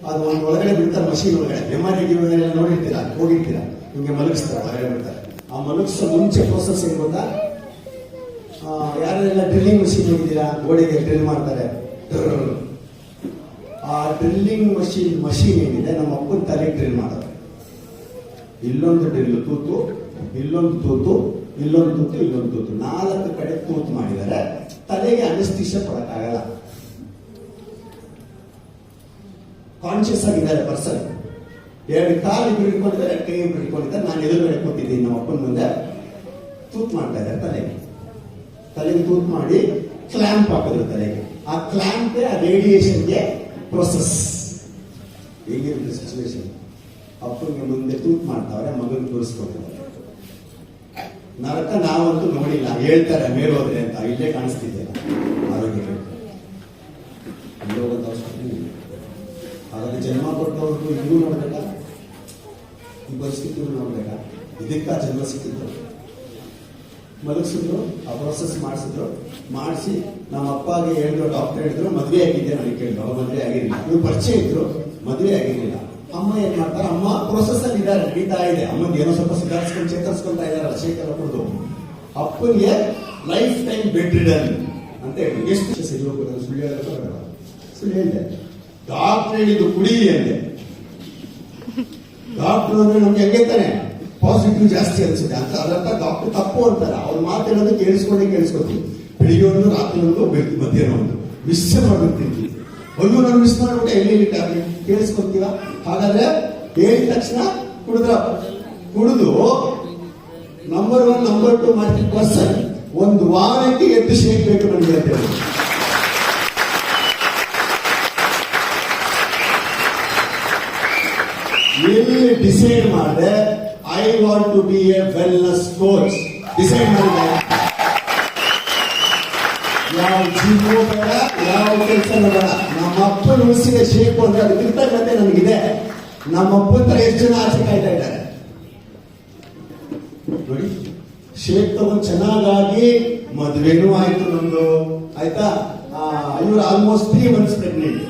ಅದು ಒಂದು ಒಳಗಡೆ ಬಿಡ್ತಾರೆ, ಮಷೀನ್ ಒಳಗಡೆ MRI ನೋಡಿರ್ತೀರಾ, ಹೋಗಿರ್ತೀರಾ, ನಿಮ್ಗೆ ಮಲಗಿಸ್ತಾರೆ, ಒಳಗಡೆ ಬಿಡ್ತಾರೆ. ಆ ಮಲಗಿಸೋ ಮುಂಚೆ ಪ್ರೋಸೆಸ್ ಏನ್ ಗೊತ್ತಾ? ಯಾರೆಲ್ಲ ಡ್ರಿಲ್ಲಿಂಗ್ ಮಷೀನ್ ನೋಡಿದ್ದೀರಾ? ಗೋಡೆಗೆ ಡ್ರಿಲ್ ಮಾಡ್ತಾರೆ. ಆ ಡ್ರಿಲ್ಲಿಂಗ್ ಮಷೀನ್ ಏನಿದೆ, ನಮ್ಮ ಅಪ್ಪನ ತಲೆಗೆ ಡ್ರಿಲ್ ಮಾಡೋದು. ಇಲ್ಲೊಂದು ಡ್ರಿಲ್ ತೂತು, ಇಲ್ಲೊಂದು ತೂತು, ಇಲ್ಲೊಂದು ತೂತು, ಇಲ್ಲೊಂದು ತೂತು, 4 ಕಡೆ ತೂತು ಮಾಡಿದರೆ ತಲೆಗೆ ಅನಿಸ್ತಿಷ್ಯ ಕೊಡಕ್ಕಾಗಲ್ಲ. ಕಾನ್ಶಿಯಸ್ ಆಗಿದ್ದಾರೆ ಪರ್ಸನ್. 2 ಕಾಲು ಹಿಡ್ಕೊಂಡಿದ್ದಾರೆ, ಕೈ ಹಿಡ್ಕೊಂಡಿದ್ದಾರೆ. ನಾನು ಎದುರುಗಡೆ ಕೂತಿದ್ದೀನಿ, ನಮ್ಮ ಅಪ್ಪನ ಮುಂದೆ ತೂತ್ ಮಾಡ್ತಾ ಇದ್ದಾರೆ ತಲೆಗೆ ತೂತ್ ಮಾಡಿ ಕ್ಲ್ಯಾಂಪ್ ಹಾಕಿದ್ರು ತಲೆಗೆ. ಆ ಕ್ಲ್ಯಾಂಪ್ ಆ ರೇಡಿಯೇಷನ್ಗೆ ಪ್ರೊಸೆಸ್. ಹೇಗಿರುತ್ತೆ ಸಿಚುವೇಶನ್? ಅಪ್ಪನಿಗೆ ಮುಂದೆ ತೂತ್ ಮಾಡ್ತಾವ್ರೆ, ಮಗನ್ ತೋರಿಸ್ಕೊಳ್ತಾರೆ. ನರಕ ನಾವಂತೂ ನೋಡಿಲ್ಲ, ಹೇಳ್ತಾರೆ ಮೇಲೆ ಹೋದ್ರೆ ಅಂತ. ಇಲ್ಲೇ ಕಾಣಿಸ್ತಿದೆ ಆರೋಗ್ಯ. ಹಾಗಾದ್ರೆ ಜನ್ಮ ಕೊಟ್ಟವ್ರಿಗೂ ಇನ್ನೂ ನೋಡ್ಬೇಕಾ? ಈ ಪರಿಸ್ಥಿತಿ ನೋಡ್ಬೇಕಾ? ಇದಕ್ಕ ಜನ್ಮ ಸಿಕ್ಕಿದ್ರು. ಮಲಗಿಸಿದ್ರು, ಆ ಪ್ರೊಸೆಸ್ ಮಾಡಿಸಿ ನಮ್ಮ ಅಪ್ಪಗೆ ಹೇಳಿದ್ರು, ಡಾಕ್ಟರ್ ಹೇಳಿದ್ರು ಮದುವೆ ಆಗಿದೆ. ನನಗೆ ಕೇಳಿದ್ರು, ಅವ್ರು ಮದುವೆ ಆಗಿರಲಿಲ್ಲ. ಇವ್ರು ಪರಿಚಯ ಇದ್ರು, ಮದುವೆ ಆಗಿರಲಿಲ್ಲ. ಅಮ್ಮ ಏನ್ ಮಾಡ್ತಾರೆ? ಅಮ್ಮ ಪ್ರೊಸೆಸ್ ಅಲ್ಲಿ ಇದ್ದಾರೆ, ನಡೀತಾ ಇದೆ. ಅಮ್ಮಂಗೆ ಏನೋ ಸ್ವಲ್ಪ ಸುಧಾರಿಸ್ಕೊಂಡು ಚೇತರಿಸ್ಕೊಂತಾ ಇದಾರಲ್ಲ, ಶೇಖರ ಕುಡಿದು. ಅಪ್ಪನಿಗೆ ಲೈಫ್ ಟೈಮ್ ಬೆಡ್ ರಿಡನ್ ಅಂತ ಹೇಳಿ. ಎಷ್ಟು ಸರಿ ಹೋಗೋದು? ಸುಳ್ಳು ಹೇಳೋದು? ಸುಳ್ಳು ಹೇಳಿದೆ. ಡಾಕ್ಟರ್ ಹೇಳಿದ್ದು ಕುಡಿ ಅಂದೆ. ಡಾಕ್ಟರ್ ಅಂದ್ರೆ ನಮ್ಗೆ ಹೆಂಗೆ ತಾನೆ ಪಾಸಿಟಿವ್ ಜಾಸ್ತಿ ಅನ್ಸುತ್ತೆ ಅಂತ. ಅದರ್ಥ ಡಾಕ್ಟರ್ ತಪ್ಪು ಅಂತಾರೆ. ಅವ್ರು ಮಾತಾಡೋದು ಕೇಳಿಸ್ಕೊತೀವಿ. ಬೆಳಿಗ್ಗೆ ಒಂದು, ರಾತ್ರಿ ಒಂದು, ಮಧ್ಯಾಹ್ನ ಒಂದು ಮಿಸ್ ಮಾಡ್ಬಿಡ್ತೀವಿ. ಒಂದು ನಾನು ಮಿಸ್ ಮಾಡ್ಬಿಟ್ಟೆ, ಎಲ್ಲಿ ಟ್ಯಾಬ್ಲೆಟ್ ಕೇಳಿಸ್ಕೊತೀವ. ಹಾಗಾದ್ರೆ ಹೇಳಿದ ತಕ್ಷಣ ಕುಡಿದು ನಂಬರ್ 1 ನಂಬರ್ 2 ಮಾರ್ಕೆಟ್ ಪರ್ಸನ್ ಒಂದು ವಾರಕ್ಕೆ ಎದ್ದು ಶೇಕ್ ಬೇಕು ನಮ್ಗೆ ಅಂತ ಹೇಳಿ. ಎಲ್ಲಿ ಡಿಸೈಡ್ ಮಾಡಿದೆ I want to be a wellness coach decide ಮಾಡಿದೆ. ಯಾವ ಜಿಮ್ಮು ಬೇಡ, ಯಾವ ಕೆಲಸ ಬೇಡ. ನಮ್ಮ ಅಪ್ಪನ ಉಳಿಸಿದ ಶೇಕು ಅಂದ್ರೆ ಅದು ಕೃತಜ್ಞತೆ ನನಗಿದೆ. ನಮ್ಮ ಅಪ್ಪನ ತರ ಎಷ್ಟು ಜನ ಆಸೆ ಕಾಯ್ತಾ ಇದ್ದಾರೆ ನೋಡಿ. ಶೇಕ್ ತಗೊಂಡು ಚೆನ್ನಾಗಾಗಿ ಮದುವೆನೂ ಆಯ್ತು ನಮ್ದು, ಆಯ್ತಾ? ಇವ್ರು ಆಲ್ಮೋಸ್ಟ್ 3 months ಪ್ರೆಗ್ನೆಂಟ್.